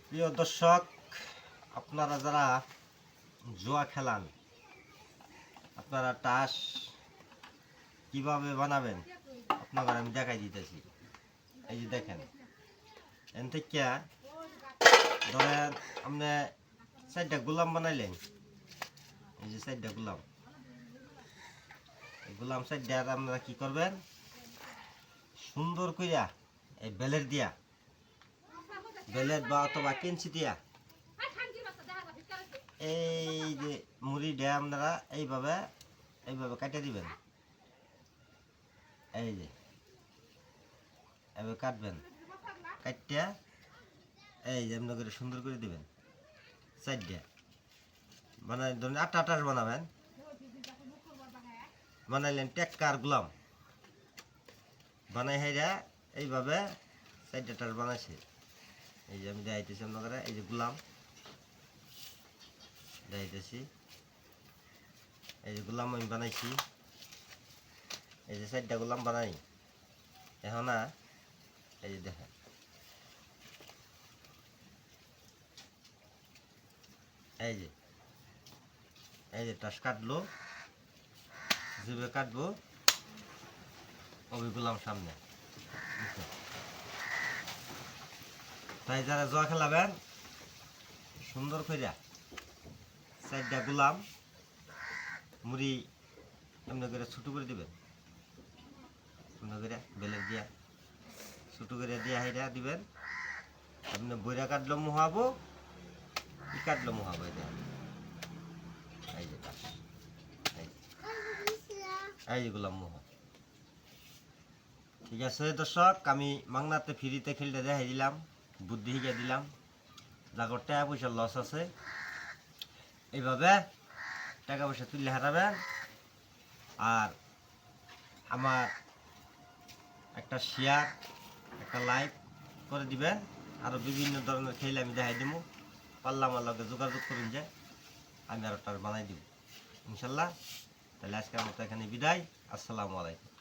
প্রিয় দর্শক, আপনারা যারা জুয়া খেলান, আপনারা টাস কিভাবে বানাবেন আপনাদের আমি দেখাই দিতেছি। এই যে দেখেন, এন থেকে ধরেন আপনি 4টা গোলাম বানাইলেন। এই যে 4টা গোলাম, এই গোলাম 4টা আপনারা কি করবেন, সুন্দর কইরা এই বেলের দিয়া, বেলের বা অথবা কেঞ্চি দিয়া এই যে মুড়ি ডে আপনারা এইভাবে এইভাবে কাটে দিবেন। এই যে এইভাবে কাটবেন, কাটটা এই যে এমনি করে সুন্দর করে দিবেন। 4টা বানাই ধরুন 8টা টাস বানাবেন, বানাইলেন টেক্কার গোলাম বানাই হাইরা এইভাবে 4টা টাস বানাইছে। এই যে আমি দেখাইতেছি আপনারা, এই যে গোলাম দেখাইতেছি, এই যে গোলাম আমি বানাইছি। এই যে 4টা গোলাম বানাই এখন এই যে দেখেন, এই যে টাস কাটলো, যেভাবে কাটবো ওই গোলাম সামনে। তাই যারা জয়া খেলাবেন সুন্দর কইরা 4টা গোলাম মুড়ি এমনি করে ছোটো করে দিবেন, সুন্দর করে বেলের দিয়া ছোটো করে দিয়া হাইরা দিবেন। আপনি বইরা কাটলো মুহাবো, কি কাটলো মুহাবো। এটা এই যে টাস, এই যে গোলাম মুহা। ঠিক আছে দর্শক, আমি মাংনাতে ফ্রিতে খেলতে দেখাই দিলাম, বুদ্ধি শিখে দিলাম। যাগর টাকা পয়সা লস আছে এইভাবে টাকা পয়সা তুলে হারাবেন। আর আমার একটা শেয়ার, একটা লাইক করে দিবেন। আরও বিভিন্ন ধরনের খেলে আমি দেখাই দেবো। পারলে আমার লগে যোগাযোগ করুন, যে আমি আরও বানাই দিব ইনশাল্লাহ। তাহলে আজকের মতো এখানে বিদায়। আসসালামু আলাইকুম।